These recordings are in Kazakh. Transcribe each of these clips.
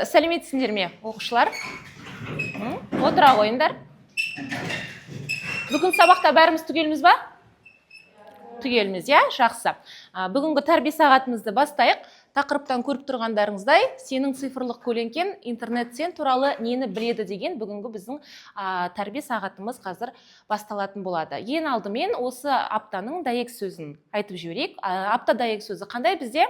Сәлеметсіңдер ме, оқушылар? Отыра қойыңдар. Бүгін сабақта бәріміз түгелміз ба? Түгелміз, я? Жақсы. Бүгінгі тәрбие сағатымызды бастайық. Тақырыптан көріп тұрғандарыңыздай, сенің цифрлық көлеңкен интернет-сен туралы нені біледі деген бүгінгі біздің тәрбие сағатымыз қазір басталатын болады. Ең алдымен осы аптаның дәйек сөзін айтып жіберейік. Апта дәйек сөзі қандай бізде?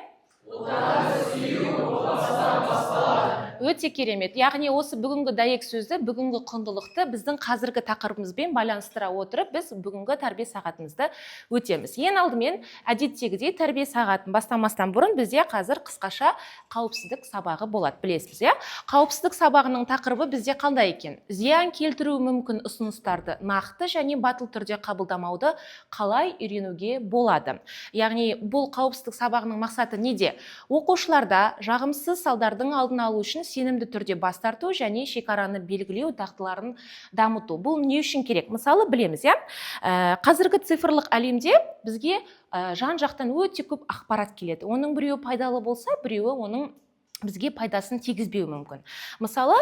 Өте керемет. Яғни осы бүгінгі дәйек сөзді, бүгінгі құндылықты біздің қазіргі тақырыбымызбен байланыстыра отырып, біз бүгінгі тәрбие сағатымызды өтеміз. Ең алдымен әдеттегідей тәрбие сағатын бастамастан бұрын бізде қазір қысқаша қауіпсіздік сабағы болады, білесіз, иә? Қауіпсіздік сабағының тақырыбы бізде қандай екен? Зиян келтіруі мүмкін ұсыныстарды нақты және батыл түрде қабылдамауды қалай үйренуге болады? Яғни бұл қауіпсіздік сабағының мақсаты неде? Оқушыларда жағымсыз салдардың алдын алу үшін сенімді түрде бас тарту және шекараны белгілеу дағдыларын дамыту. Бұл не үшін керек? Мысалы, білеміз, иә? Қазіргі цифрлық әлемде бізге жан-жақтан өте көп ақпарат келеді. Оның біреуі пайдалы болса, біреуі оның бізге пайдасын тигізбеу мүмкін. Мысалы,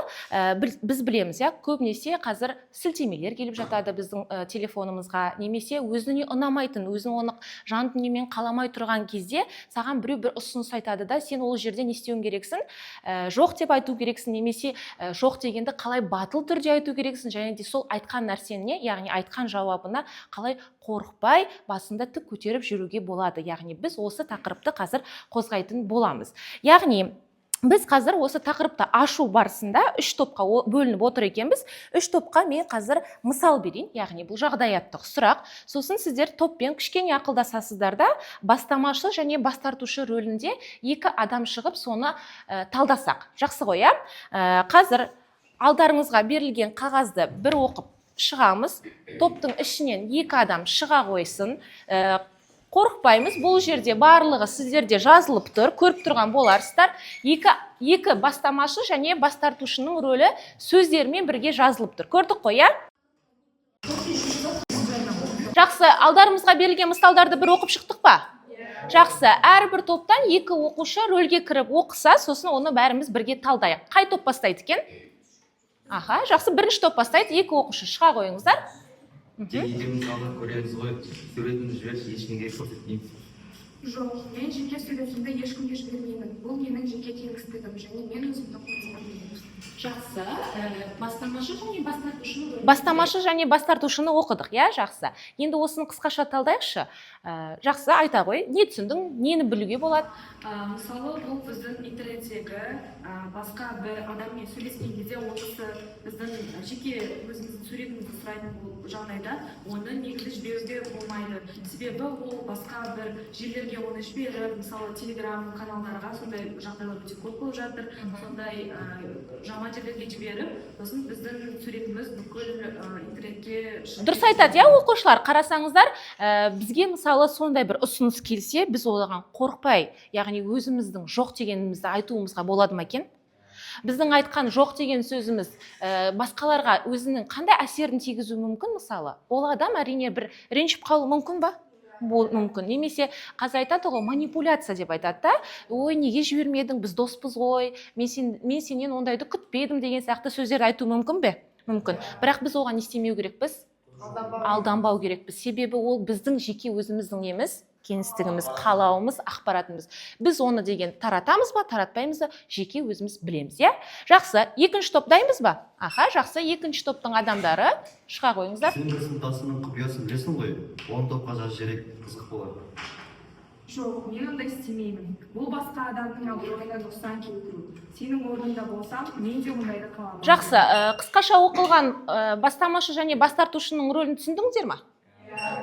біз білеміз, иә, көбінесе қазір сілтемелер келіп жатады біздің телефонымызға, немесе өзіне ұнамайтын, өзің оны жан дүниемен қаламай тұрған кезде саған біреу бір ұсыныс айтады да, сен ол жерде не істеуің керексің? Жоқ деп айту керексің, немесе жоқ дегенді қалай батыл түрде айту керексің, және де сол айтқан нәрсені, яғни айтқан жауабына қалай қорықпай басында тік көтеріп жүруге болады. Яғни біз осы тақырыпты қазір қозғайтын боламыз. Яғни біз қазір осы тақырыпты ашу барысында 3 топқа бөлініп отыр екенбіз. 3 топқа мен қазір мысал берейін, яғни бұл жағдаяттық сұрақ. Сосын сіздер топпен кішкене ақылдасасыздар да, бастамашы және бас тартушы рөлінде 2 адам шығып соны талдасақ. Жақсы ғой, иә? Қазір алдарыңызға берілген қағазды бір оқып шығамыз. Топтың ішінен 2 адам шыға қойсын. Қорықпаймыз, бұл жерде барлығы сіздерде жазылып тұр, көріп тұрған боларсыздар. Екі бастамашы және бас тартушының рөлі сөздермен бірге жазылып тұр. Көрдік қой, иә? Жақсы, алдарымызға берілген мысалдарды бір оқып шықтық па? Жақсы, әрбір топтан 2 оқушы рөлге кіріп оқыса, сосын оны бәріміз бірге талдайық. Қай топ бастайды екен? Аха, жақсы, бірінші топ бастайды, 2 оқушы шыға қойыңыздар. Мысалға көреміз ғой, суретімді жіберіп, ешкімге көрсетпеймін. Жоқ, мен жеке суретімді ешкімге жібермеймін. Бұл менің жеке кеңістігім, және мен өзімді қорғаймын. Жақсы, бастамашы және бас тартушыны оқыдық, иә, жақсы. Енді осыны қысқаша талдайықшы. Жақсы, айта ғой, не түсіндің, нені білуге болады? Мысалы, бұл біздің интернеттегі басқа бір адаммен сөйлескен кезде осы біздің жеке өзіміздің суретімізді сұрайтын бұл жағдайда оны негізі жіберуге болмайды. Себебі ол басқа бір жерлерге оны жіберіп, мысалы телеграм каналдарға сондай жағдайлар өте көп болып жатыр. Сондай жаман жерлерге жіберіп, сосын біздің суретіміз бүкіл интернетке шығып. Дұрыс айтады, иә, оқушылар, қарасаңыздар, бізге мысалы сондай бір ұсыныс келсе, біз оған қорықпай, яғни өзіміздің жоқ дегенімізді айтуымызға болады ма екен? Біздің айтқан жоқ деген сөзіміз басқаларға өзінің қандай әсерін тигізу мүмкін? Мысалы, ол адам әрине бір ренжіп қалуы мүмкін ба? Мүмкін. Немесе қазір айтады ғой, манипуляция деп айтады да, ой, неге жібермедің, біз доспыз ғой, мен сенен ондайды күтпедім деген сияқты сөздер айту мүмкін бе? Мүмкін. Бірақ біз оған не істемеу керекпіз? Алданбау керекпіз. Себебі ол біздің жеке өзіміздің неміз, кеңістігіміз, қалауымыз, ақпаратымыз. Біз оны деген таратамыз ба, таратпаймыз ба, жеке өзіміз білеміз, иә? Жақсы, екінші топ дайынбыз ба? Аха, жақсы, екінші топтың адамдары шыға қойыңыздар. Сен бір сыныптасының құпиясын білесің ғой, 10 топқа жазып жіберейік, қызық болады. Жоқ, мен ондай істемеймін. Бұл басқа адамның орнына нұқсан келтіру. Сенің орнында болсам, мен де ондайды қаламын. Жақсы, қысқаша оқылған бастамашы және бас тартушының рөлін түсіндіңіздер ме?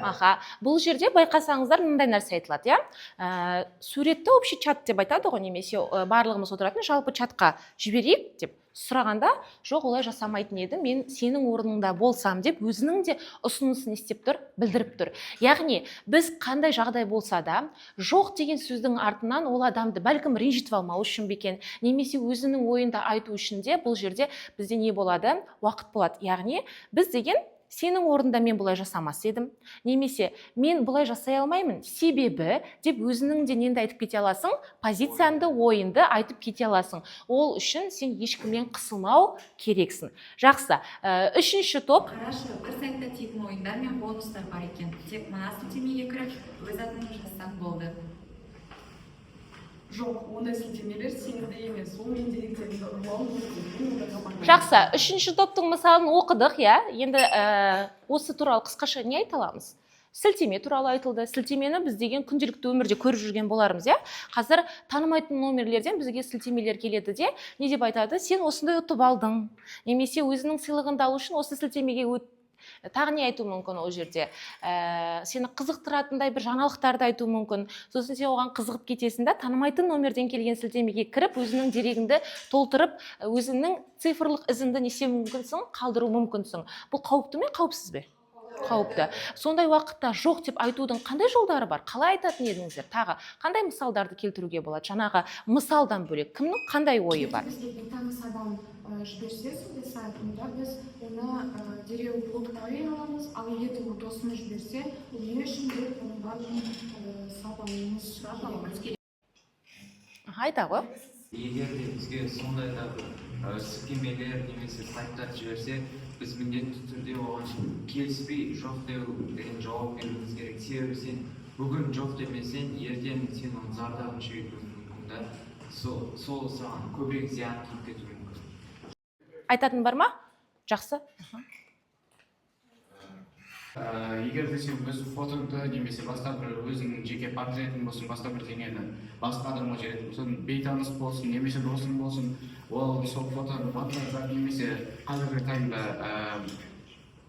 Аха, бұл жерде байқасаңыздар мынандай нәрсе айтылады, иә? Суретті общий чат деп айтады ғой, немесе барлығымыз отыратын жалпы чатқа жіберейік деп сұрағанда, жоқ, олай жасамайтын еді, мен сенің орныңда болсам деп өзінің де ұсынысын істеп тұр, білдіріп тұр. Яғни, біз қандай жағдай болса да, жоқ деген сөздің артынан ол адамды бәлкім ренжітіп алмау үшін бекен, немесе өзінің ойында айту үшін де бұл жерде бізде не болады? Уақыт болады. Яғни, біз деген сенің орнында мен бұлай жасамас едім, немесе мен бұлай жасай алмаймын, себебі деп өзінің де ненді айтып кете аласың, позицияңды, ойынды айтып кете аласың. Ол үшін сен ешкіммен қысылмау керексің. Жақсы. Үшінші топ. Қарашы, бір сайтта тегін ойындар мен бонустар бар екен. Тек мына сілтемеге кіріп, өз атыңды жазсаң болды. Жоқ, ондай сілтемелер сенімді емес. Ол мен деректерімді ұрлау мүмкін. Жақсы. Үшінші топтың мысалын оқыдық, иә. Енді осы туралы қысқаша не айта аламыз? Сілтеме туралы айтылды. Сілтемені біз деген күнделікті өмірде көріп жүрген болармыз, иә. Қазір танымайтын номерлерден бізге сілтемелер келеді де, не деп айтады? Сен осындай ұтып алдың. Немесе өзінің сыйлығынды алу үшін осы сілтемеге тағы не айту мүмкін ол жерде? Сені қызықтыратындай бір жаңалықтарды айту мүмкін. Сосын сен оған қызығып кетесің да, танымайтын номерден келген сілтемеге кіріп, өзінің дерегіңді толтырып, өзінің цифрлық ізіңді несе мүмкінсің, қалдыру мүмкінсің. Бұл қауіпті ме, қауіпсіз бе? Қауіпті. Сондай уақытта жоқ деп айтудың қандай жолдары бар? Қалай айтатын едіңіздер? Тағы қандай мысалдарды келтіруге болады? Жаңағы мысалдан бөлек кімнің қандай ойы бар? Бізге бейтаныс адам жіберсе сондай сайтында, біз оны дереу блоктай аламыз, ал егер де досымыз жіберсе, ол не үшін деп оның барлығын сабағымыз керек. Айта ғой. Егер де бізге сондай да сілтемелер немесе сайттар жіберсе, біз міндетті түрде оған келіспей жоқ деген жауап беруіміз керек. Себебі сен бүгін жоқ демесең, ертең сен оның зардабын шегуің мүмкін да, сол саған көбірек зиян келіп кетуі мүмкін. Айтатын бар ма? Жақсы. Егер де сен өз фотоңды немесе басқа бір өзіңнің жеке портретің болсын, басқа бір денені басқа адамға жіберетін болсын, бейтаныс болсын, немесе досың болсын, ол сол фотоны WhatsApp немесе қазіргі таңда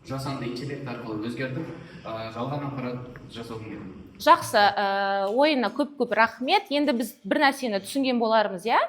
жасанды интеллект арқылы өзгертіп, жалған ақпарат жасау мүмкін. Жақсы, ойына көп рахмет. Енді біз бір нәрсені түсінген болармыз, иә?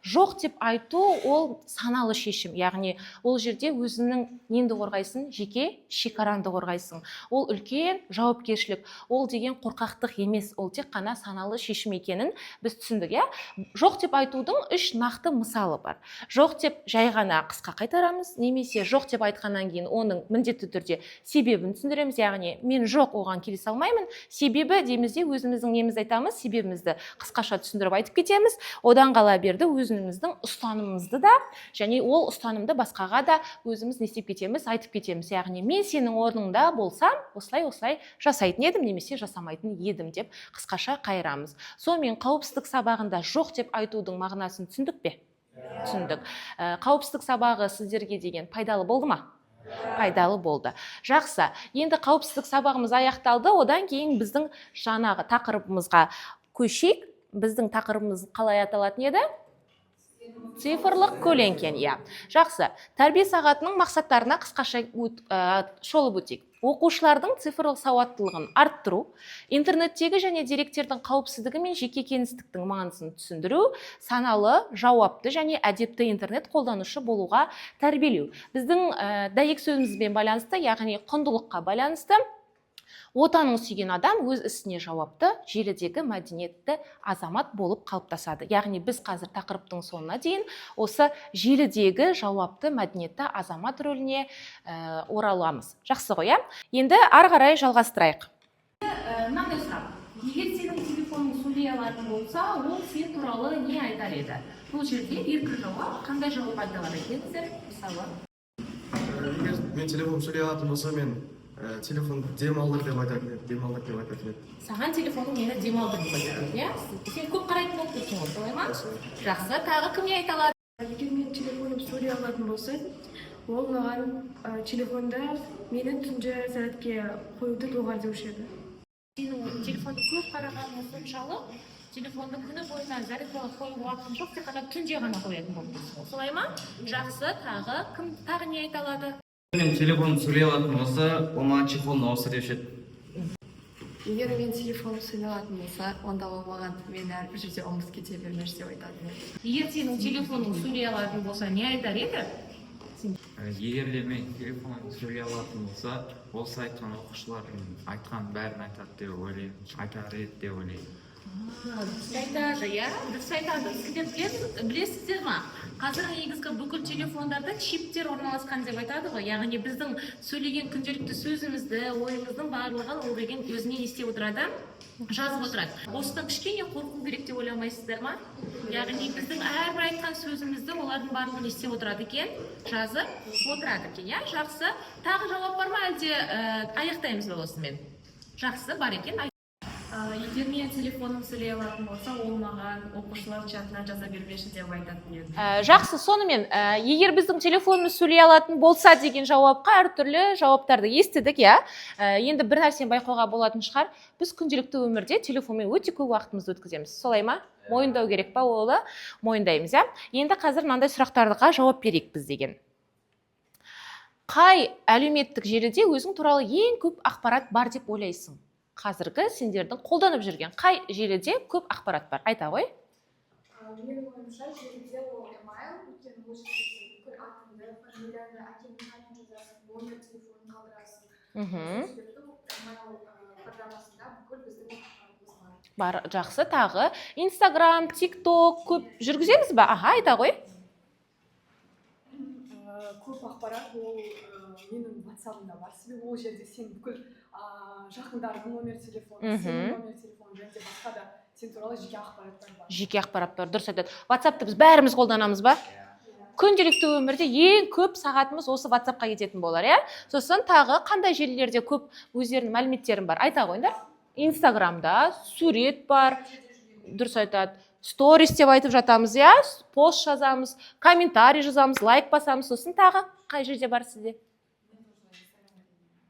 Жоқ деп айту ол саналы шешім, яғни ол жерде өзінің ненді қорғайсың, жеке шекараңды қорғайсың. Ол үлкен жауапкершілік, ол деген қорқақтық емес, ол тек қана саналы шешім екенін біз түсіндік, иә? Жоқ деп айтудың үш нақты мысалы бар. Жоқ деп жай ғана қысқа қайтарамыз, немесе жоқ деп айтқаннан кейін оның міндетті түрде себебін түсіндіреміз, яғни мен жоқ оған келісе алмаймын, себебі деймізде өзіміздің немізді айтамыз, себебімізді қысқаша түсіндіріп айтып кетеміз, одан қала берді өзіміздің ұстанымымызды да, және ол ұстанымды басқаға да өзіміз не істеп кетеміз, айтып кетеміз. Яғни мен сенің орныңда болсам, осылай жасайтын едім, немесе жасамайтын едім деп қысқаша қайырамыз. Сонымен қауіпсіздік сабағында жоқ деп айтудың мағынасын түсіндік пе? Түсіндік. Қауіпсіздік сабағы сіздерге деген пайдалы болды ма? Пайдалы болды. Жақсы. Енді қауіпсіздік сабағымыз аяқталды, одан кейін біздің жаңағы тақырыбымызға көшейік. Біздің тақырыбымыз қалай аталатын еді? Цифрлық көлеңкен, иә. Жақсы. Тәрбие сағатының мақсаттарына қысқаша шолып өтейік. Оқушылардың цифрлық сауаттылығын арттыру, интернеттегі және деректердің қауіпсіздігі мен жеке кеңістіктің маңызын түсіндіру, саналы, жауапты және әдепті интернет қолданушы болуға тәрбиелеу. Біздің дәйек сөзімізбен байланысты, яғни құндылыққа байланысты, отанын сүйген адам өз ісіне жауапты, желідегі мәдениетті азамат болып қалыптасады. Яғни біз қазір тақырыптың соңына дейін осы желідегі жауапты мәдениетті азамат рөліне ораламыз. Жақсы ғой, иә? Енді ары қарай жалғастырайық. Мынандай сұрақ. Егер сенің телефоның сөйлей алатын болса, ол сен туралы не айтар еді? Бұл жерде еркін жауап, қандай жауап айта алар едіңіздер? Мысалы, егер мен телефон сөйлей алатын болса, мен телефон демалдыр деп айтатын еді. Саған телефоның мені демалдыр деп айтатын, иә? Сен көп қарайтын болып тұрсың ғой, солай ма? Жақсы, тағы кім не айта алады? Егер мен телефоным сөйлей алатын болса, ол маған телефонда мені түнде зарядке қоюды доғар деуші еді. Сенің телефонды көп қарағаның соншалы, телефонды күні бойына зарядкаға қойып уақытың жоқ, тек қана түнде ғана қоятын болып тұрсың. Солай ма? Жақсы, тағы кім тағы не айта алады? Мен телефон сөйлей алатын болса, ол маған чехолын ауыстыр деуші еді. Егер мен телефоным сөйлей алатын болса, онда ол маған мен әрбір жерде ұмытып кете бермеш деп айтады. Егер сенің телефоның сөйлей алатын болса, не айтар еді? Егер де мен телефонын сөйлей алатын болса, ол сайттан оқушылардың айтқан бәрін айтады деп ойлаймын, айтар еді деп ойлаймын. Дұрыс айтады, иә, дұрыс айтады. Сіздер білесіздер ма? Қазір негізгі бүкіл телефондарда чиптер орналасқан деп айтады ғой. Яғни біздің сөйлеген күнделікті сөзімізді, ойымыздың барлығын ол деген өзіне не істеп отырады? Жазып отырады. Осыдан кішкене қорқу керек деп ойламайсыздар ма? Яғни біздің әрбір айтқан сөзімізді олардың барлығы не істеп отырады екен? Жазып отырады екен, иә? Жақсы. Тағы жауап бар ма, әлде аяқтаймыз ба осымен? Жақсы, бар екен. Егер мен телефоным сөйлей алатын болса, ол маған оқушылар чатына жаза бермеші деп айтатын еді. Жақсы, сонымен, егер біздің телефонымыз сөйлей алатын болса деген жауапқа әртүрлі жауаптарды естідік, иә. Енді бір нәрсені байқауға болатын шығар, біз күнделікті өмірде телефонмен өте көп уақытымызды өткіземіз. Солай ма? Мойындау керек па олы? Мойындаймыз, иә. Енді қазір мынандай сұрақтарға жауап берейік біз деген. Қай әлеуметтік желіде өзің туралы ең көп ақпарат бар деп ойлайсың? Қазіргі сендердің қолданып жүрген қай желіде көп ақпарат бар? Айта ғой. Менің ойымша желіде ол email, өйткені ол жерде бүкіл атыңды, фамилияңды, әкеңнің атын жазасың, номер телефонын қалдырасың. Сол себепті email программасында бүкіл біздің ақпаратымыз бар. Бар, жақсы. Тағы Instagram, TikTok көп жүргіземіз ба? Аха, айта ғой. Көп ақпарат ол менің WhatsApp-ымда бар. Себебі ол жерде сен бүкіл жақындардың номер телефоны, сенің номер телефоны және де басқа да сен туралы жеке ақпараттар бар. Жеке ақпарат бар, дұрыс айтады. WhatsApp-ты біз бәріміз қолданамыз ба? Күнделікті өмірде ең көп сағатымыз осы WhatsApp-қа кететін болар, иә? Сосын тағы қандай желілерде көп өздерінің мәліметтерін бар? Айта қойыңдар. Instagram-да сурет бар, дұрыс айтады. Stories деп айтып жатамыз, иә? Пост жазамыз, комментарий жазамыз, лайк басамыз. Сосын тағы қай жерде бар сізде?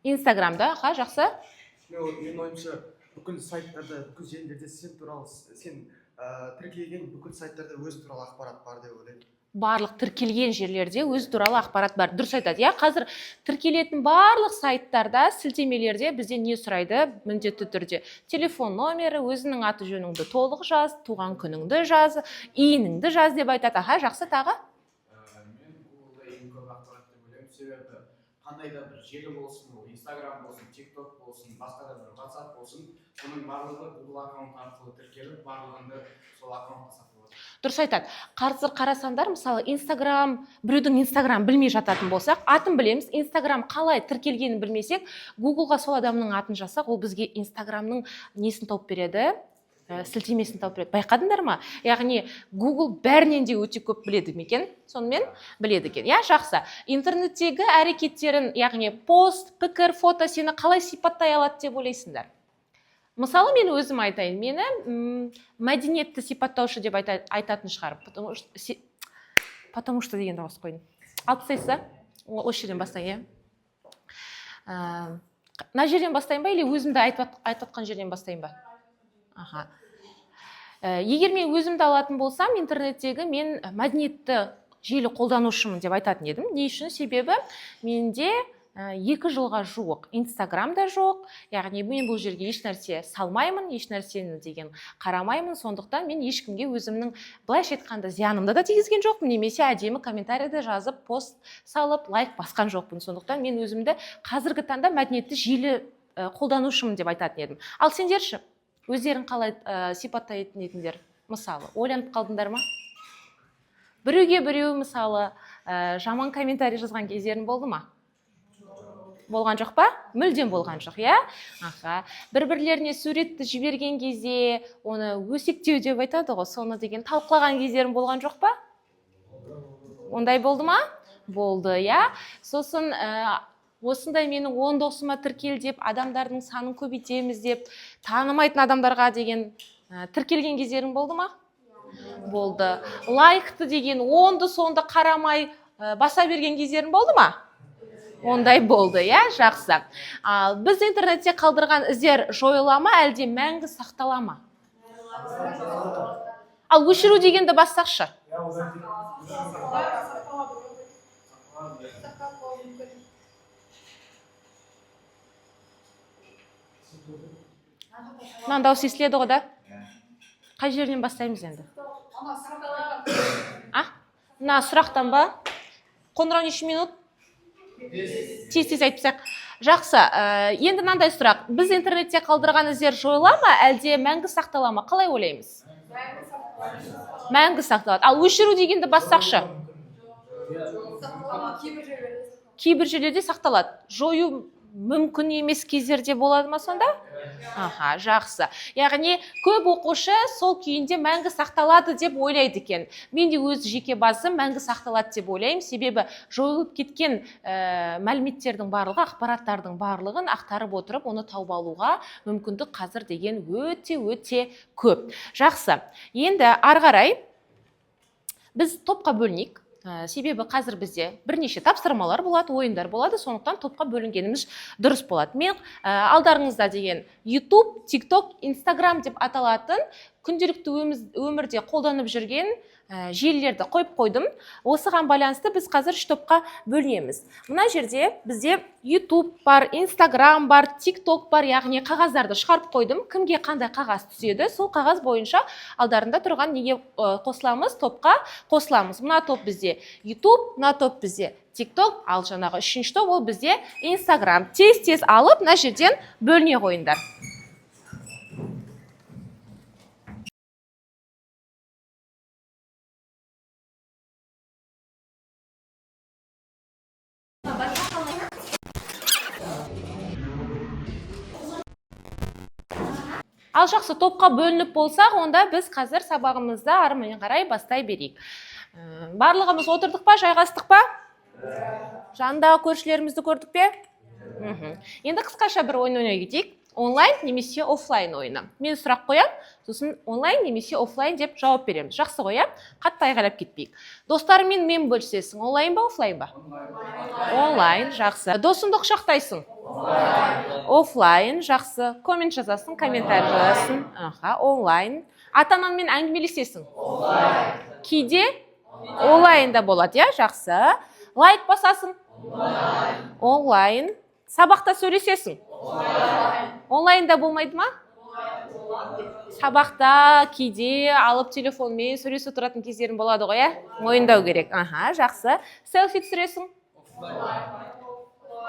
Instagram-да, аха, жақсы. Менің ойымша бүкіл сайттарда, бүкіл желілерде сен туралы, сен тіркелген бүкіл сайттарда өзі туралы ақпарат бар деп ойлаймын. Барлық тіркелген жерлерде өзі туралы ақпарат бар. Дұрыс айтады, иә? Қазір тіркелетін барлық сайттарда, сілтемелерде бізден не сұрайды? Міндетті түрде телефон номері, өзінің аты жөніңді толық жаз, туған күніңді жаз, иініңді жаз деп айтады. Аха, жақсы, тағы? Мен Google-да ең көп ақпарат деп ойлаймын. Себебі қандай да бір желі болсын, ол Instagram болсын, TikTok болсын, басқа да бір WhatsApp болсын, соның барлығы Google аккаунт арқылы тіркеліп, барлығында сол аккаунтқа сақталады. Дұрыс айтады. Қазір қарасаңдар, мысалы, біреудің Instagram білмей жататын болсақ, атын білеміз, Instagram қалай тіркелгенін білмесек, Google-ға сол адамның атын жазсақ, ол бізге Instagram-ның несін тауып береді? Сілтемесін тауып береді. Байқадыңдар ма? Яғни Google бәрінен де өте көп біледі ме екен? Сонымен біледі екен. Я, жақсы. Интернеттегі әрекеттерін, яғни пост, пікір, фото сені қалай сипаттай алады деп ойлайсыңдар? Мысалы, мен өзім айтайын. Мені мәдениетті сипаттаушы деп айтатын шығар. Потому что деген дауыс қойын. Алып тастайсыз, осы жерден бастайын, иә? Мына жерден бастайын ба, или өзімді айтыватқан жерден бастайын ба? Аха. Егер мен өзімді алатын болсам, интернеттегі мен мәдениетті желі қолданушымын деп айтатын едім. Не үшін? Себебі менде 2 жылға жуық Инстаграмда жоқ, яғни мен бұл жерге еш нәрсе салмаймын, еш нәрсені деген қарамаймын, сондықтан мен ешкімге өзімнің былайша айтқанда зиянымды да тигізген жоқпын, немесе әдемі комментарийді жазып, пост салып, лайк басқан жоқпын. Сондықтан мен өзімді қазіргі таңда мәдениетті желі қолданушымын деп айтатын едім. Ал сендерші, өздерің қалай сипаттайтын едіңдер? Мысалы, ойланып қалдыңдар ма? Біреуге біреу, мысалы, жаман комментарий жазған кездерің болды ма? Болған жоқ па? Мүлдем болған жоқ, иә? Аха. Бір-бірлеріне суретті жіберген кезде, оны өсектеу деп айтады ғой, соны деген талқылаған кездерің болған жоқ па? Ондай болды ма? Болды, иә? Сосын осындай менің 10 досыма тіркел деп, адамдардың санын көбейтеміз деп, танымайтын адамдарға деген тіркелген кездерің болды ма? Болды. Лайкты деген 10-ды сонда қарамай баса берген кездерің болды ма? Ондай болды, иә, жақсы. Біз интернетте қалдырған іздер жойыла ма, әлде мәңгі сақтала ма? Ал өшіру дегенді бассақшы. Мынан дауыс естіледі ғой да? Қай жерінен бастаймыз енді? Мына сұрақтан ба? Қоңырау неше минут? Тез айтпасақ. Жақсы, енді мынандай сұрақ. Біз интернетте қалдырған іздер жойыла ма, әлде мәңгі сақтала ма? Қалай ойлаймыз? Мәңгі сақталады. Ал өшіру дегенді бассақшы? Кейбір жерлерде сақталады. Жою мүмкін емес кездерде болады ма сонда? Аха, жақсы. Яғни көп оқушы сол күйінде мәңгі сақталады деп ойлайды екен. Мен де өз жеке басым мәңгі сақталады деп ойлаймын. Себебі жойылып кеткен мәліметтердің барлығы, ақпараттардың барлығын ақтарып отырып, оны тауып алуға мүмкіндік қазір деген өте көп. Жақсы. Енді ары қарай біз топқа бөлінейік. Себебі қазір бізде бірнеше тапсырмалар болады, ойындар болады, сондықтан топқа бөлінгеніміз дұрыс болады. Мен алдарыңызда деген YouTube, TikTok, Instagram деп аталатын күнделікті өмірде қолданып жүрген желілерді қойып қойдым. Осыған байланысты біз қазір 3 топқа бөлінеміз. Мына жерде бізде YouTube бар, Instagram бар, TikTok бар, яғни қағаздарды шығарып қойдым. Кімге қандай қағаз түседі, сол қағаз бойынша алдарында тұрған неге қосыламыз, топқа қосыламыз. Мына топ бізде YouTube, мына топ бізде TikTok, ал жаңағы 3-ші топ ол бізде Instagram. Тез алып, мына жерден бөліне қойыңдар. Ал жақсы, топқа бөлініп болсақ, онда біз қазір сабағымызды арымен қарай бастай берейік. Барлығымыз отырдық па, жайғастық па? Жандағы көршілерімізді көрдік пе? Енді қысқаша бір ойын ойнай кетейік. Онлайн немесе офлайн ойыны. Мен сұрақ қоям, сосын онлайн немесе офлайн деп жауап береміз. Жақсы қоям, қатты айғайлап кетпейік. Достарымен мен бөлісесің, онлайн ба, офлайн ба? Онлайн, жақсы. Досыңды құшақтайсың? Офлайн, жақсы. Коммент жазасың, комментарий жазасың. Онлайн. Ата-анаңмен әңгімелесесің? Онлайн. Кейде онлайнда болады, жақсы. Лайк басасың? Онлайн. Сабақта сөйлесесің? Онлайнда болмайды ма? Сабақта кейде алып телефонмен сөйлесіп тұратын кездерің болады ғой, мойындау керек. Жақсы. Селфи түсіресің?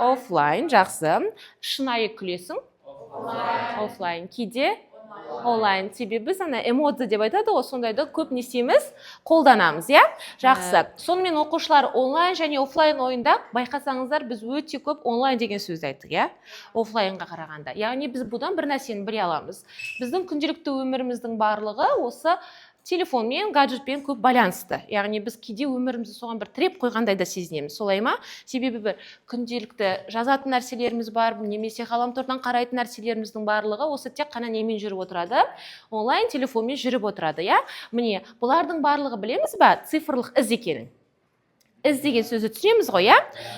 Офлайн, жақсы. Шынайы күлесің? Офлайн. Кейде онлайн. Себебі біз эмодзи деп айтады ғой, сондайды көп не істейміз, қолданамыз, Жақсы. Сонымен оқушылар онлайн және офлайн ойында байқасаңыздар, біз өте көп онлайн деген сөзді айттық, офлайнға қарағанда. Яғни біз бұдан бір нәрсені біле аламыз. Біздің күнделікті өміріміздің барлығы осы телефонмен, гаджетпен көп байланысты. Яғни біз кейде өмірімізді соған бір тіреп қойғандай да сезінеміз. Солай ма? Себебі бір күнделікті жазатын нәрселеріміз бар, немесе ғаламтордан қарайтын нәрселеріміздің барлығы осы тек қана немен жүріп отырады? Онлайн телефонмен жүріп отырады, Міне, бұлардың барлығы білеміз ба? Цифрлық із екенін. Із деген сөзді түсінеміз ғой,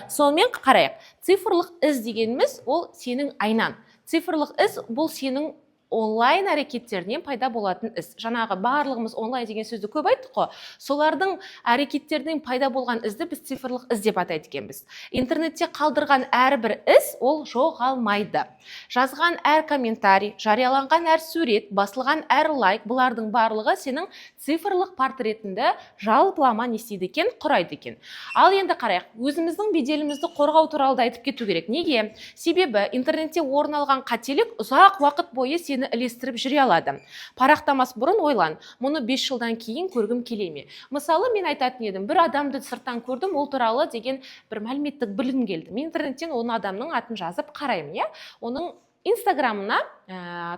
Сонымен қарайық. Цифрлық із дегеніміз ол сенің айнан. Цифрлық із бұл сенің онлайн әрекеттерінен пайда болатын іс. Жаңағы барлығымыз онлайн деген сөзді көп айттық қой. Солардың әрекеттерінен пайда болған ізді біз цифрлық із деп атайды екенбіз. Интернетте қалдырған әрбір іс ол жоғалмайды. Жазған әр комментарий, жарияланған әр сурет, басылған әр лайк, бұлардың барлығы сенің цифрлық портретіңді жалпылама не істейді екен, құрайды екен. Ал енді қарайық, өзіміздің беделімізді қорғау туралы айтып кету керек. Неге? Себебі интернетте орын алған қателік ұзақ уақыт бойы сені ілестіріп жүре алады. Парақтамас бұрын ойлан, мұны 5 жылдан кейін көргім келе ме? Мысалы, мен айтатын едім, бір адамды сырттан көрдім, ол туралы деген бір мәліметтік білгім келді. Мен интернеттен оның адамның атын жазып қараймын, Оның Инстаграмына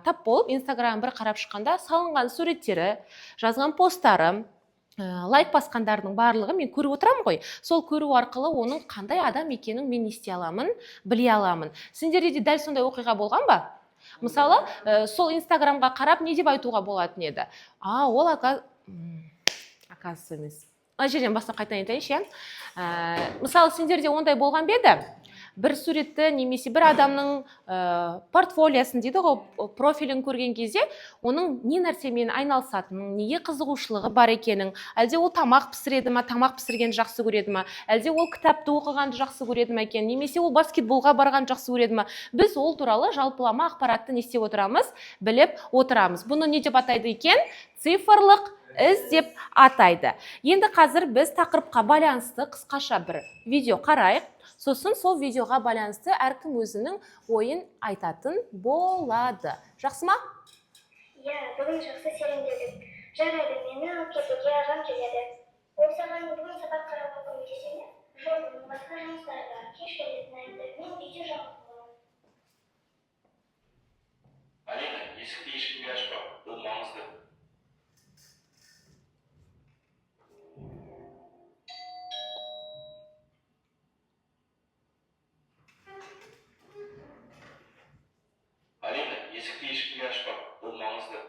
тап болып, Инстаграм бір қарап шыққанда салынған суреттері, жазған посттары, лайк басқандардың барлығы мен көріп отырамын ғой. Сол көру арқылы оның қандай адам екенін мен ести аламын, біле аламын. Сендерде де дәл сондай оқиға болған ба? Мысалы, сол Инстаграмға қарап не деп айтуға болатын еді? Ол оказывается емес. Ана жерден бастап қайтадан айтайыншы, Мысалы, сендерде ондай болған бе еді? Бір суретті немесе бір адамның портфолиясын дейді ғой, профилін көрген кезде, оның не нәрсемен айналысатынын, неге қызығушылығы бар екенін, әлде ол тамақ пісіреді ме, тамақ пісіргенді жақсы көреді ме, әлде ол кітапты оқығанды жақсы көреді ме екен, немесе ол баскетболға барғанды жақсы көреді ме. Біз ол туралы жалпылама ақпаратты не істеп отырамыз, біліп отырамыз. Бұны не деп атайды екен? Цифрлық із деп атайды. Енді қазір біз тақырыпқа байланысты қысқаша бір видео қарайық. Сосын сол видеоға байланысты әркім өзінің ойын айтатын болады. Жақсы ма? Иә, бүгін жақсы серуендедік. Жарайды, мені алып кетуге ағам келеді. Ол саған бүгін сабақ қарауға көмектесе ме? Жоқ, оның басқа жұмыстары бар. Кеш келетін айтты. Мен үйде жалғыз боламын. Алина, есікті ешкімге ашпа. Бұл маңызды. Алина, есікті ешкімге ашпа. Бұл маңызды.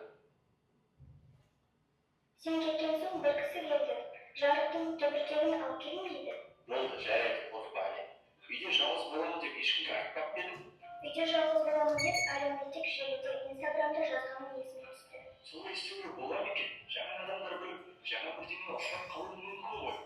Сен кеткен соң бір кісі келді. Жарықтың түбіртегін алып келін дейді. Болды, жарайды, қорықпа Алина. Үйде жалғыз боламын деп ешкімге айтпап па едің? Үйде жалғыз боламын деп әлеуметтік желіде Инстаграмда жазғаным есіме түсті. Солай істеуге бола ма екен? Жаңа адамдар біліп, жаңа бірдеңе ұшырап қалуы мүмкін ғой.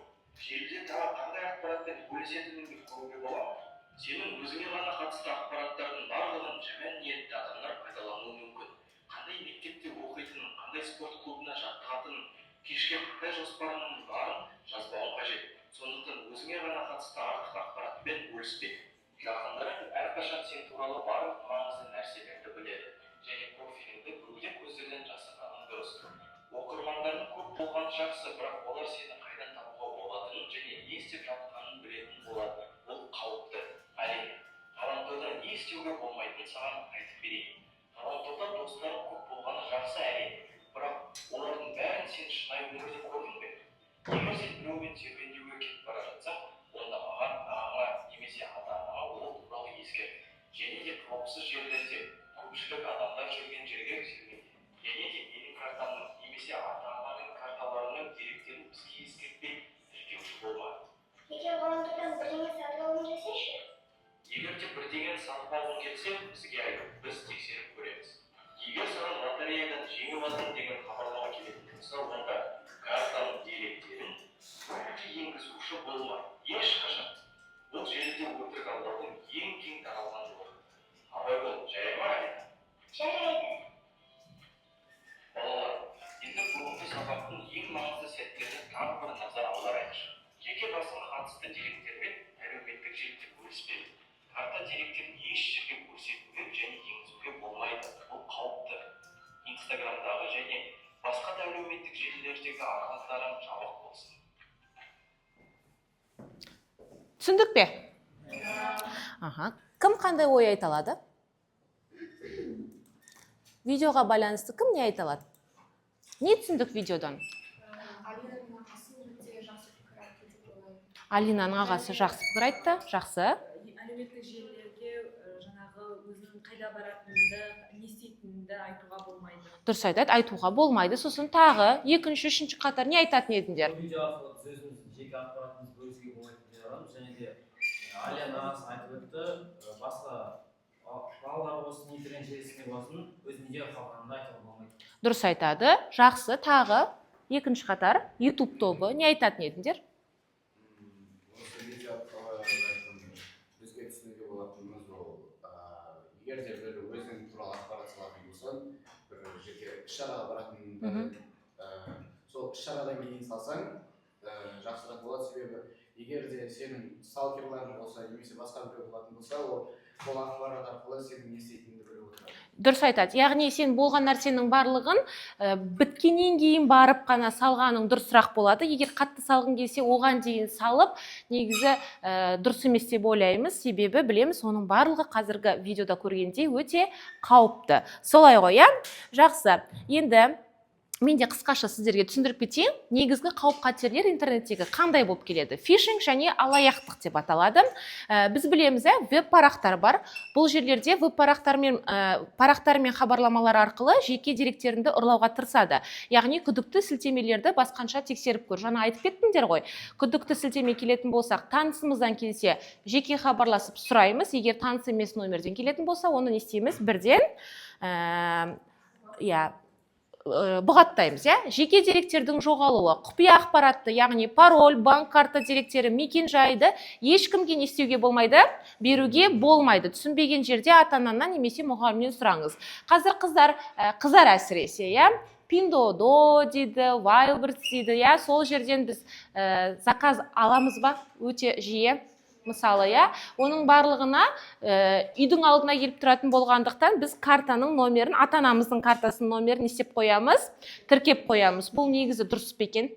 Желіде тағы қандай ақпаратпен бөлісетініңді көруге бола ма? Сенің өзіңе ғана қатысты ақпараттардың барлығын жаман ниетті адамдар пайдалануы мүмкін. Қандай мектепте оқитынын, қандай спорт клубына жаттығатынын, кешке қандай жоспарының барын жазбауың қажет. Сондықтан өзіңе ғана қатысты артық ақпаратпен бөліспе. Жақындарың әрқашан сен туралы барлық маңызды нәрселерді біледі және профиліңді бөгде көздерден жасырғаның дұрыс. Оқырмандарың көп болған жақсы, бірақ олар сені қайдан табуға болатынын және не істеп жатқанын білетін болады. Бұл қауіпті. Алина, ғаламторда не істеуге болмайтынын саған айтып берейін. Ғаламторда достарың көп болғаны жақсы әрине, бірақ олардың бәрін сен шынайы өмірде көрдің бе? Егер сен біреумен серуендеуге кетіп бара жатсаң, онда маған, ағама немесе ата-анама ол туралы ескерт. Және де қауіпсіз жерлерде көпшілік адамдар жүрген жерге серуенде. Және де менің картамның немесе ата-ананың карталарының деректерін бізге ескертпей тіркеуші болма. Егер ғаламтордан бірдеңе сатып алғың келсе ше? Егер де бірдеңені сатып алғың келсе, бізге айт, біз тексеріп көреміз. Егер саған лотереядан жеңіп алдың деген хабарлама келетін болса, онда картаның деректерін бөлікке енгізуші болма. Ешқашан. Бұл желіде өтірік алдаудың ең кең таралған жолы. Абай бол, жарай ма Алина? Жарайды. Балалар, енді бүгінгі сабақтың ең маңызды сәттеріне тағы бір назар аударайықшы. Жеке басыңа қатысты деректермен әлеуметтік желіде бөліспе. Карта деректерін еш жерге көрсетуге және енгізуге болмайды. Бұл қауіпті. Инстаграмдағы және басқа да әлеуметтік желілердегі арқылықтарың жабық болсын. Түсіндік пе? Кім қандай ой айта алады? Видеоға байланысты кім не айта алады? Не түсіндік видеодан? Алинаның ағасы өте жақсы пікір айтты деп ойлаймын. Алинаның ағасы жақсы пікір айтты. Жақсы. Әлеуметтік желілерге жаңағы өзінің қайда баратыныңды, не істейтініңді айтуға болмайды. Дұрыс айтады, айтуға болмайды. Сосын тағы екінші, үшінші қатар не айтатын едіңдер? Видео арқылы біз өзіміздің жеке ақпаратымызды бөлісуге болмайды деп аламыз. Және де Алина айтып өтті, басқа балалар болсын, интернет желісіне болсын, өзінің жеке ақпаратында айтуға болмайды. Дұрыс айтады. Жақсы. Тағы екінші қатар YouTube тобы не айтатын едіңдер? Осы видео арқылы бізге түсінуге болатынымыз ол, егер де бір өзің туралы ақпарат салатын болсаң, бір жеке іс-шараға баратын, сол іс-шарадан кейін салсаң жақсырақ болады. Себебі егер де сенің сталкерларың болса, немесе басқа біреу болатын болса, ол ақпарат арқылы сенің не істейтініңді біліп отырады. Дұрыс айтады. Яғни сен болған нәрсенің барлығын біткеннен кейін барып қана салғаның дұрысырақ болады. Егер қатты салғың келсе, оған дейін салып, негізі дұрыс емес деп ойлаймыз. Себебі білеміз, оның барлығы қазіргі видеода көргенде өте қауіпті. Солай ғой, иә? Жақсы. Енді мен де қысқаша сіздерге түсіндіріп кетейін. Негізгі қауіп қатерлер интернеттегі қандай болып келеді? Фишинг және алаяқтық деп аталады. Біз білеміз, веб-парақтар бар. Бұл жерлерде веб-парақтар мен хабарламалар арқылы жеке деректеріңді ұрлауға тырысады. Яғни күдікті сілтемелерді басқанша тексеріп көр. Жаңа айтып кеттіңдер ғой. Күдікті сілтеме келетін болсақ, танысымыздан келсе, жеке хабарласып сұраймыз. Егер таныс емес номерден келетін болса, оны не істейміз? Бірден бұғаттаймыз. Жеке деректердің жоғалуы, құпия ақпаратты, яғни пароль, банк карта деректері, мекен жайды ешкімге не істеуге болмайды, беруге болмайды. Түсінбеген жерде ата-анаңнан немесе мұғалімнен сұраңыз. Қазір қыздар әсіресе, Pinduoduo дейді, Wildberries дейді, иә, сол жерден біз заказ аламыз ба өте жиі. Мысалы, иә, оның барлығына үйдің алдына келіп тұратын болғандықтан біз картаның номерін, ата-анамыздың картасының номерін не істеп қоямыз, тіркеп қоямыз. Бұл негізі дұрыс па екен?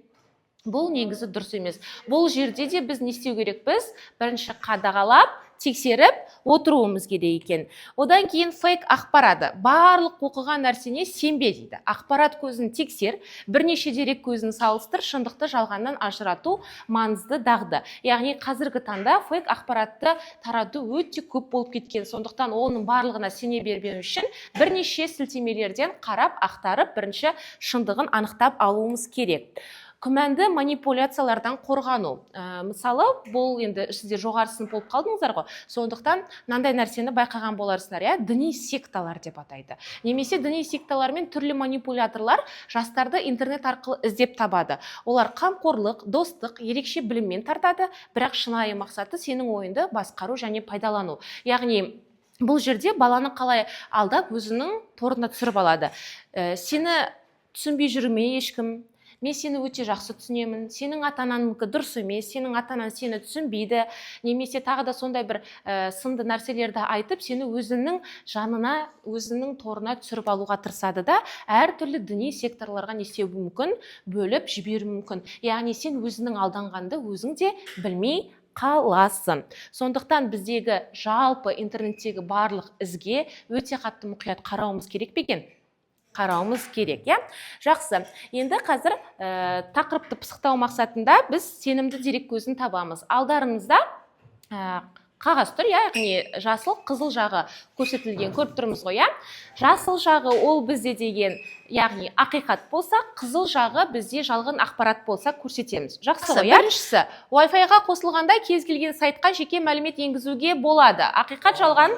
Бұл негізі дұрыс емес. Бұл жерде де біз не істеу керек? Біз бірінші қадағалап, тексеріп отыруымыз керек екен. Одан кейін фейк ақпараты. Барлық оқыған нәрсене сенбе дейді. Ақпарат көзін тексер, бірнеше дерек көзін салыстыр, шындықты жалғаннан ажырату маңызды дағды. Яғни қазіргі таңда фейк ақпаратты тарату өте көп болып кеткен. Сондықтан оның барлығына сене бермеу үшін бірнеше сілтемелерден қарап, ақтарып, бірінші шындығын анықтап алуымыз керек. Күмәнді манипуляциялардан қорғану. Мысалы, бұл енді сіздер жоғары сынып болып қалдыңыздар ғой. Сондықтан мынандай нәрсені байқаған боларсыздар, иә, діни секталар деп атайды. Немесе діни секталар мен түрлі манипуляторлар жастарды интернет арқылы іздеп табады. Олар қамқорлық, достық, ерекше біліммен тартады, бірақ шынайы мақсаты сенің ойыңды басқару және пайдалану. Яғни бұл жерде баланы қалай алдап өзінің торына түсіріп алады. Сені түсінбей жүрме ешкім. Мен сені өте жақсы түсінемін, сенің ата-анаңдікі дұрыс емес, сенің ата-анаң сені түсінбейді, немесе тағы да сондай бір сынды нәрселерді айтып, сені өзінің жанына, өзінің торына түсіріп алуға тырысады да, әртүрлі діни секторларға не істеуі мүмкін, бөліп жіберуі мүмкін. Яғни сен өзінің алданғанды өзің де білмей қаласың. Сондықтан біздегі жалпы интернеттегі барлық ізге өте қатты мұқият қарауымыз керек пе екен? Қарауымыз керек, иә? Жақсы. Енді қазір тақырыпты пысықтау мақсатында біз сенімді дерек көзін табамыз. Алдарыңызда қағаз тұр, яғни жасыл, қызыл жағы көрсетілген, көріп тұрмыз ғой, иә? Жасыл жағы ол бізде деген, яғни ақиқат болса, қызыл жағы бізде жалған ақпарат болса көрсетеміз. Жақсы ғой, иә? Біріншісі, Wi-Fi-ға қосылғанда кез келген сайтқа жеке мәлімет енгізуге болады. Ақиқат жалған?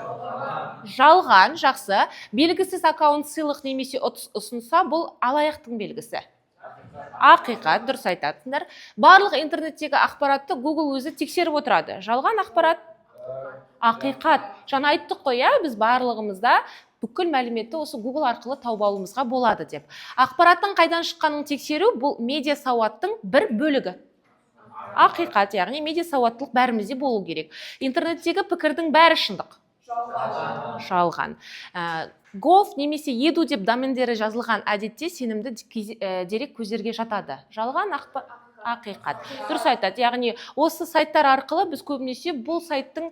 Жалған, жақсы. Белгісіз аккаунт сыйлық немесе ұсынса, бұл алаяқтың белгісі. Ақиқат, дұрыс айтатындар. Барлық интернеттегі ақпаратты Google өзі тексеріп отырады. Жалған ақпарат? Ақиқат. Жаңа айттық қой, біз барлығымызда бүкіл мәліметті осы Google арқылы тауып алуымызға болады деп. Ақпараттың қайдан шыққанын тексеру бұл медиа сауаттың бір бөлігі. Ақиқат, яғни медиа сауаттылық бәрімізде болу керек. Интернеттегі пікірдің бәрі шындық. Жалған. Gov немесе edu деп домендері жазылған әдетте сенімді дерек көздерге жатады. Жалған ақиқат. Дұрыс айтады. Яғни осы сайттар арқылы біз көбінесе бұл сайттың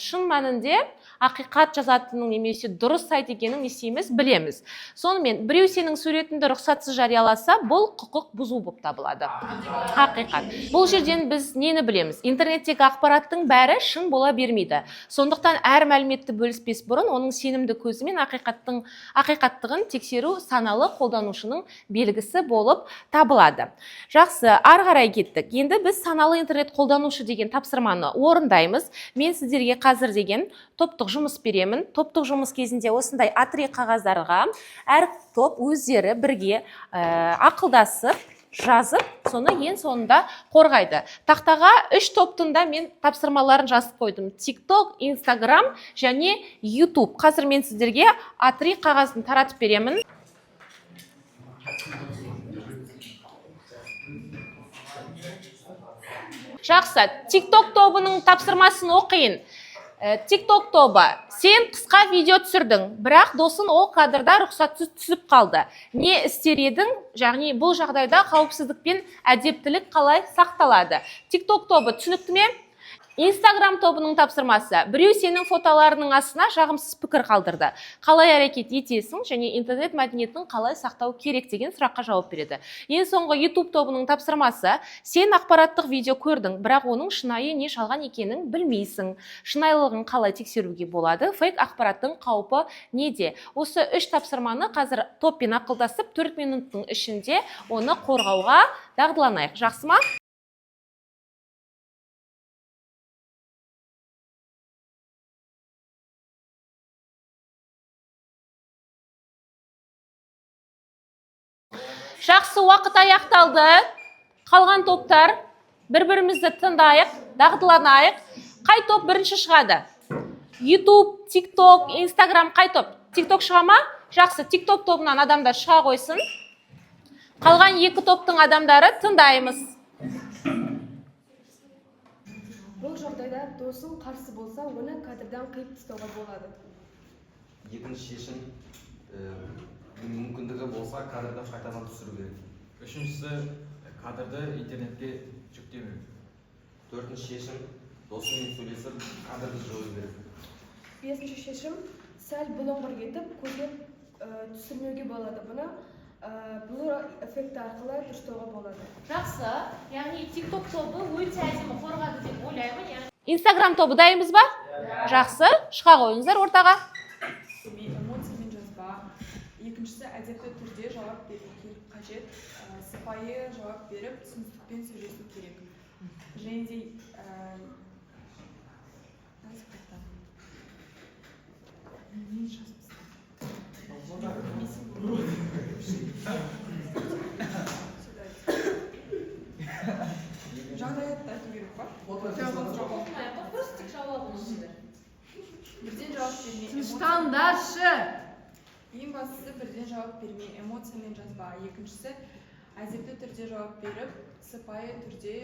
шын мәнінде ақиқат жазатынын немесе дұрыс сайт екенін несейміз білеміз. Сонымен біреу сенің суретіңді рұқсатсыз жарияласа, бұл құқық бұзу болып табылады. Ақиқат. Бұл жерден біз нені білеміз? Интернеттегі ақпараттың бәрі шын бола бермейді. Сондықтан әр мәліметті бөліспес бұрын оның сенімді көзі мен ақиқаттығын тексеру саналы қолданушының белгісі болып табылады. Жақсы. Ары қарай кеттік. Енді біз саналы интернет қолданушы деген тапсырманы орындаймыз. Мен сіздерге қазір деген топтық жұмыс беремін. Топтық жұмыс кезінде осындай А3 қағаздарға әр топ өздері бірге ақылдасып, жазып, соны ең соңында қорғайды. Тақтаға 3 топтың да мен тапсырмаларын жазып қойдым. TikTok, Instagram және YouTube. Қазір мен сіздерге А3 қағазын таратып беремін. Жақсы, TikTok тобының тапсырмасын оқиын. TikTok тобы, сен қысқа видео түсірдің, бірақ досын ол кадрда рұқсатсыз түсіп қалды. Не істер едің? Яғни бұл жағдайда қауіпсіздік пен әдептілік қалай сақталады? TikTok тобы түсінікті ме? Instagram тобының тапсырмасы. Біреу сенің фотоларының астына жағымсыз пікір қалдырды. Қалай әрекет етесің және интернет мәдениетін қалай сақтау керек деген сұраққа жауап береді. Ең соңғы YouTube тобының тапсырмасы. Сен ақпараттық видео көрдің, бірақ оның шынайы не жалған екенін білмейсің. Шынайылығын қалай тексеруге болады? Фейк ақпараттың қаупі неде? Осы 3 тапсырманы қазір топпен ақылдасып 4 минуттың ішінде оны қорғауға дағдыланайық. Жақсы ма? Жақсы, уақыт аяқталды. Қалған топтар бір-бірімізді тыңдайық, дағдыланайық. Қай топ бірінші шығады? YouTube, TikTok, Instagram қай топ? TikTok шыға ма? Жақсы, TikTok тобынан адамдар шыға қойсын. Қалған екі топтың адамдары тыңдаймыз. Бұл жағдайда досың қарсы болса, оны кадрдан қиып тастауға болады. Екінші шешім, мүмкіндігі болса, кадрды қайтадан түсіру керек. Үшіншісі, кадрды интернетке жүктемеу. Төртінші шешім, досымен сөйлесіп, кадрды жою керек. Бесінші шешім, сәл бұлыңғыр етіп, көзге түсірмеуге болады бұны. Blur эффекті арқылы дұрыстауға болады. Жақсы, яғни TikTok тобы өте әдемі қорғады деп ойлаймын. Instagram тобы дайынбыз ба? Жақсы, шыға қойыңыздар ортаға. Эмоциямен жазба. Екіншісі әдепті түрде жауап беру қажет. Сыпайы жауап беріп, түсіністікпен сөйлесу керек. Және де жағдаятты айту керек па? Бірден жауап бермей. Тыныштаңдаршы. Ең бастысы бірден жауап бермей, эмоциямен жазба. Екіншісі әдепті түрде жауап беріп, сыпайы түрде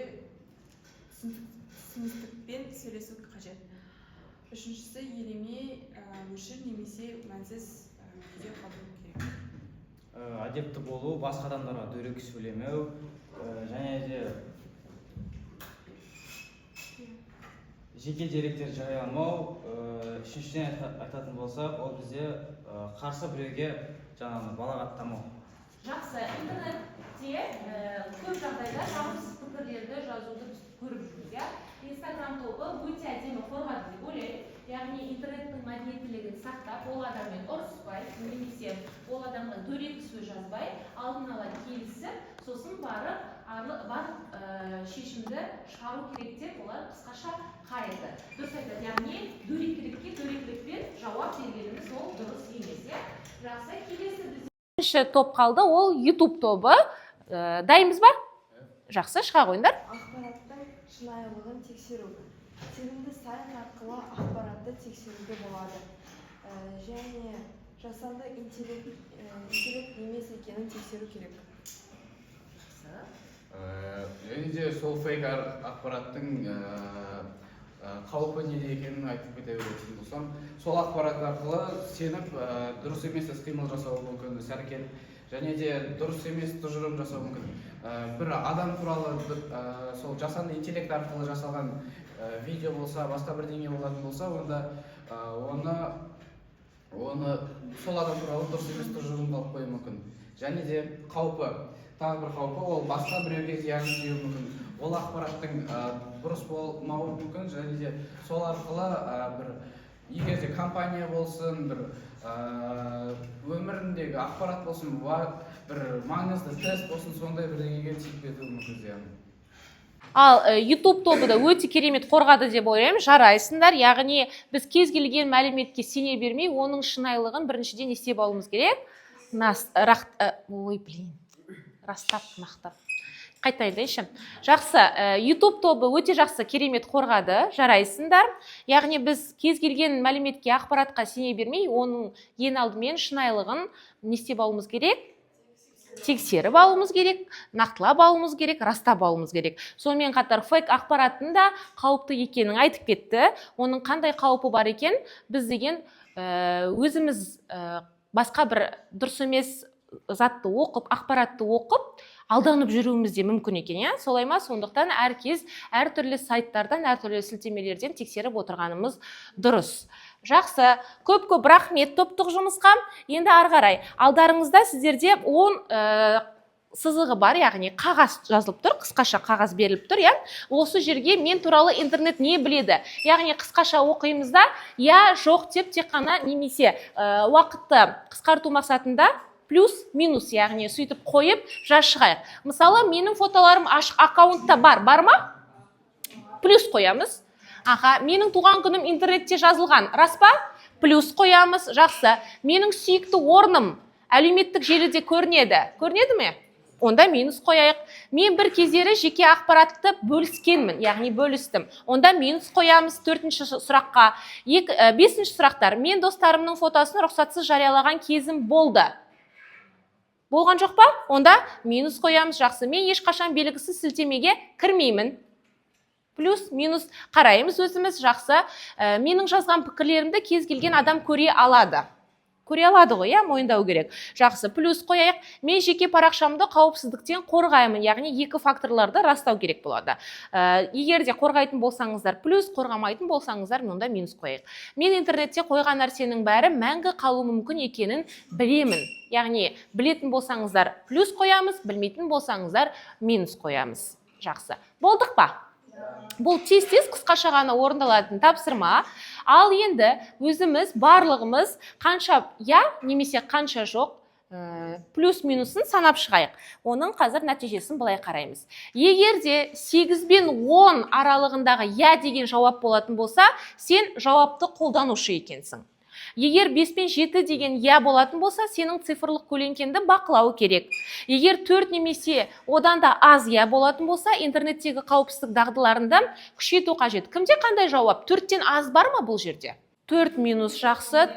түсіністікпен сөйлесу қажет. Үшіншісі елемей, өшір немесе мәнсіз күйде қалдыру керек. Әдепті болу, басқа адамдарға дөрекі сөйлемеу, және де жеке деректер жарияламау. Үшіншіден айтатын болсақ, ол бізде қарсы біреуге жаңағы балағаттамау. Жақсы, интернетте көп жағдайда жағымсыз пікірлерді жазуды көріп жүрміз. Instagram тобы өте әдемі қорғады деп ойлаймын. Яғни интернеттің мәдениеттілігін сақтап, ол адаммен ұрыспай, немесе ол адамға дөрекі сөз жазбай, алдын ала келісіп, сосын барлық шешімді шығару керек деп олар қысқаша қайырды. Дұрыс айтады, яғни дөрекілікке дөрекілікпен жауап бергеніміз ол дұрыс емес. Жақсы, келесі бізде топ қалды, ол YouTube тобы. Дайынбыз ба? Жақсы, шыға қойыңдар. Ақпараттың шынайылығын тексеру. Сенімді сайт арқылы ақпаратты тексеруге болады. Және жасанды интеллект емес екенін тексеру керек. Және де сол фейк ақпараттың қауіпі неде екенін айтып кете беретін болсам, сол ақпарат арқылы сеніп дұрыс емес іс-қимыл жасауы мүмкін, іс-әрекет, және де дұрыс емес тұжырым жасау мүмкін. Бір адам туралы сол жасанды интеллект арқылы жасалған видео болса, басқа бірдеңе болатын болса, онда оны сол адам туралы дұрыс емес тұжырым қалып қою мүмкін. Және де қаупі, тағы бір қаупі, ол басқа біреуге зиян тиюі мүмкін. Ол ақпараттың дұрыс болмауы мүмкін, және де сол арқылы бір егер де компания болсын, бір өміріндегі ақпарат болсын, бір маңызды тест болсын, сондай бірдеңеге тиіп кетуі мүмкін зиян. Ал YouTube тобы да өте керемет қорғады деп ойлаймын. Жарайсыңдар. Яғни біз кез келген мәліметке сене бермей, оның шынайылығын біріншіден естеп алуымыз керек. Растап, мақтап. Қайтайыншы. Жақсы, YouTube тобы өте жақсы керемет қорғады. Жарайсыңдар. Яғни біз кез келген мәліметке, ақпаратқа сене бермей, оның ең алдымен шынайылығын естеп алуымыз керек. Тексеріп алуымыз керек, нақтылап алуымыз керек, растап алуымыз керек. Сонымен қатар фейк ақпараттың да қауіпті екенін айтып кетті. Оның қандай қаупі бар екен, біз деген өзіміз басқа бір дұрыс емес затты оқып, ақпаратты оқып, алданып жүруіміз де мүмкін екен, солай ма? Сондықтан әркез әртүрлі сайттардан, әртүрлі сілтемелерден тексеріп отырғанымыз дұрыс. Жақсы, көп рахмет топтық жұмысқа. Енді ары қарай алдарыңызда сіздерде 10 сызығы бар, яғни қағаз жазылып тұр, қысқаша қағаз беріліп тұр, осы жерге мен туралы интернет не біледі, яғни қысқаша оқимызда, я жоқ деп тек қана немесе уақытты қысқарту мақсатында плюс минус, яғни сөйтіп қойып жаз шығайық. Мысалы, менің фотоларым ашық аккаунтта бар ма? Плюс қоямыз. Аха, менің туған күнім интернетте жазылған, рас па? Плюс қоямыз. Жақсы. Менің сүйікті орным әлеуметтік желіде көрінеді ме? Онда минус қояйық. Мен бір кездері жеке ақпаратты бөліскенмін, яғни бөлістім. Онда минус қоямыз. 4-ші сұраққа. 5-ші сұрақтар. Мен достарымның фотосын рұқсатсыз жариялаған кезім болды. Болған жоқ па? Онда минус қоямыз. Жақсы. Мен ешқашан белгісіз сілтемеге кірмеймін. Плюс, минус қараймыз өзіміз. Жақсы. Менің жазған пікірлерімді кез келген адам көре алады. Көре алады ғой, мойындау керек. Жақсы. Плюс қояйық. Мен жеке парақшамды қауіпсіздіктен қорғаймын. Яғни екі факторларды растау керек болады. Егер де қорғайтын болсаңыздар плюс, қорғамайтын болсаңыздар мұнда минус қояйық. Мен интернетте қойған нәрсенің бәрі мәңгі қалу мүмкін екенін білемін. Яғни білетін болсаңыздар плюс қоямыз, білмейтін болсаңыздар минус қоямыз. Жақсы. Болдық па? Бұл тез-тез қысқаша ғана орындалатын тапсырма. Ал енді өзіміз барлығымыз қанша немесе қанша жоқ плюс-минусын санап шығайық. Оның қазір нәтижесін былай қараймыз. Егер де 8 бен 10 аралығындағы деген жауап болатын болса, сен жауапты қолданушы екенсің. Егер 5 пен 7 деген болатын болса, сенің цифрлық көлеңкеңді бақылау керек. Егер 4 немесе одан да аз болатын болса, интернеттегі қауіпсіздік дағдыларында күшейту қажет. Кімде қандай жауап? 4-тен аз бар ма бұл жерде? 4 минус жақсы.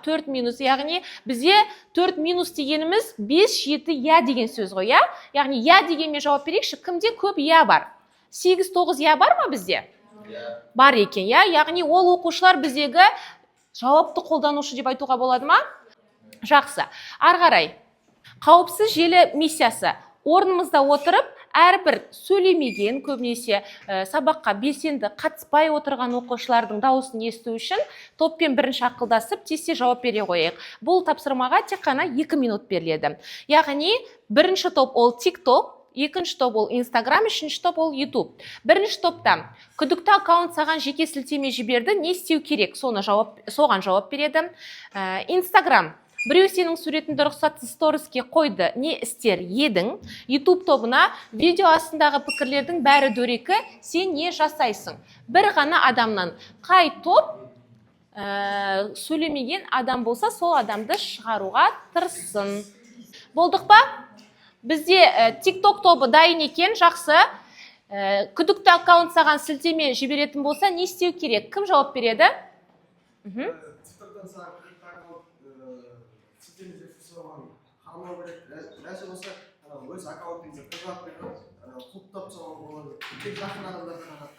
4 минус, яғни бізде 4 минус дегеніміз 5-7 деген сөз ғой, Яғни дегенмен жауап берейікші, кімде көп бар? 8-9 бар ма бізде? Бар екен, Яғни ол оқушылар біздегі жауапты қолданушы деп айтуға болады ма? Жақсы. Арғарай. Қауіпсіз желі миссиясы. Орнымызда отырып, әрбір сөйлемеген, көбінесе сабаққа белсенді қатыспай отырған оқушылардың дауысын есту үшін топпен бірінші ақылдасып, тезте жауап бере қояйық. Бұл тапсырмаға тек қана 2 минут беріледі. Яғни, бірінші топ ол TikTok, екінші топ ол Instagram, үшінші топ ол YouTube. Бірінші топта күдікті аккаунт саған жеке сілтеме жіберді, не істеу керек? Соған жауап береді. Instagram. Біреу сенің суретіңді рұқсатсыз сториске қойды, не істер едің? YouTube тобына видео астындағы пікірлердің бәрі дөрекі, сен не жасайсың? Бір ғана адамнан қай топ сөйлемеген адам болса, сол адамды шығаруға тырыссын. Болдық па? Бізде TikTok тобы дайын екен, жақсы. Күдікті аккаунт саған сілтеме жіберетін болса, не істеу керек? Кім жауап береді? TikTok-тан саған күдікті аккаунт сілтеме жіберген қарамау керек. Нәрсе болса, өз аккаунтыңызды қылып беріп, құлыптап соған болады. Тек жақын адамдарға қылып.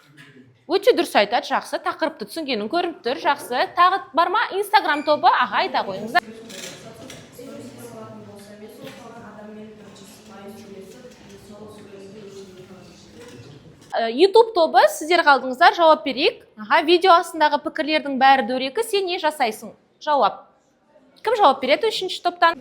Өте дұрыс айтады, жақсы. Тақырыпты түсінгенің көрініп тұр, жақсы. Тағы бар ма? Instagram тобы, айта қойыңыздар. YouTube тобы, сіздер қалдыңыздар, жауап берейік. Видео астындағы пікірлердің бәрі дөрекі, сен не жасайсың? Жауап. Кім жауап береді үшінші топтан?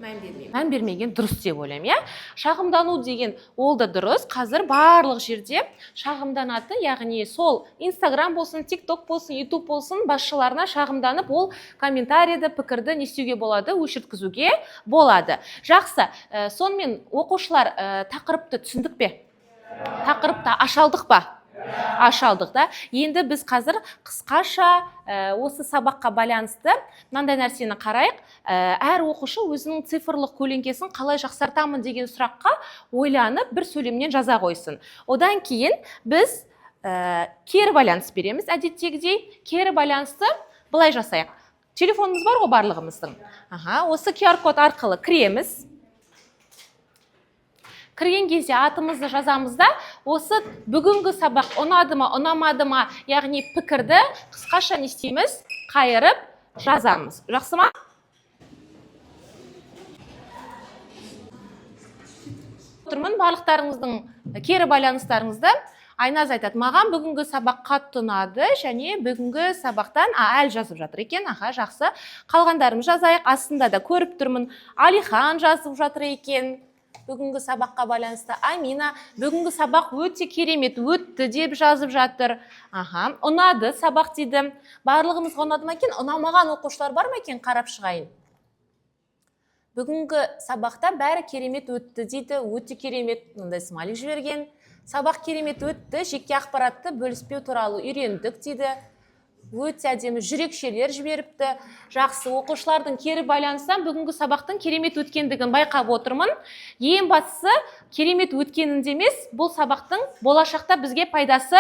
Мән бермеген дұрыс деп ойлаймын, Шағымдану деген ол да дұрыс. Қазір барлық жерде шағымданаты, яғни сол Instagram болсын, TikTok болсын, YouTube болсын, басшыларына шағымданып, ол комментарийді, пікірді не істеуге болады, өшірткізуге болады. Жақсы, сонымен оқушылар тақырыпты түсіндік пе? Тақырыпты ашалдық па? Ашалдық да. Енді біз қазір қысқаша осы сабаққа байланысты мынандай нәрсені қарайық. Әр оқушы өзінің цифрлық көлеңкесін қалай жақсартамын деген сұраққа ойланып бір сөйлемнен жаза қойсын. Одан кейін біз кері байланыс береміз. Әдеттегідей кері байланысты былай жасайық. Телефонымыз бар ғой барлығымыздың. Осы QR-код арқылы кіреміз. Кірген кезде атымызды жазамыз да, осы бүгінгі сабақ ұнады ма, ұнамады ма, яғни пікірді қысқаша не істейміз? Қайырып жазамыз. Жақсы ма? Тұрмын, барлықтарыңыздың кері байланыстарыңызды. Айназ айтады, маған бүгінгі сабақ қатты ұнады, және бүгінгі сабақтан әл жазып жатыр екен. Жақсы. Қалғандарым жазайық. Астында да көріп тұрмын. Алихан жазып жатыр екен. Бүгінгі сабаққа байланысты. Амина, бүгінгі сабақ өте керемет, өтті деп жазып жатыр. Ұнады сабақ дейді. Барлығымызға ұнады ма екен? Ұнамаған оқушылар бар ма екен? Қарап шығайын. Бүгінгі сабақта бәрі керемет өтті дейді. Өте керемет, мындай смайлик жіберген. Сабақ керемет өтті, жеке ақпаратты бөліспеу туралы үйрендік дейді. Өте әдемі жүрекшелер жіберіпті. Жақсы, оқушылардың кері байланыстан бүгінгі сабақтың керемет өткендігін байқап отырмын. Ең бастысы керемет өткенінде емес, бұл сабақтың болашақта бізге пайдасы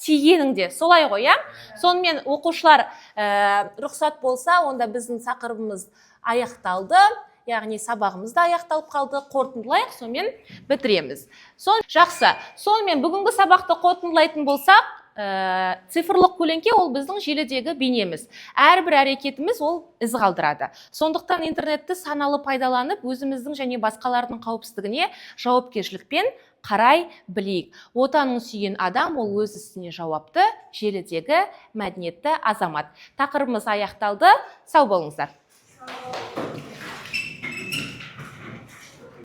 тигеніңде. Солай ғой, иә? Сонымен оқушылар рұқсат болса, онда біздің тақырыбымыз аяқталды. Яғни сабағымыз да аяқталып қалды. Қорытындылайық, сонымен бітіреміз. Жақсы. Сонымен бүгінгі сабақты қорытындылайтын болсақ, цифрлық көлеңке ол біздің желідегі бейнеміз. Әрбір әрекетіміз ол із қалдырады. Сондықтан интернетті саналы пайдаланып, өзіміздің және басқалардың қауіпсіздігіне жауапкершілікпен қарай білейік. Отанын сүйген адам ол өз ісіне жауапты, желідегі мәдениетті азамат. Тақырыбымыз аяқталды. Сау болыңыздар.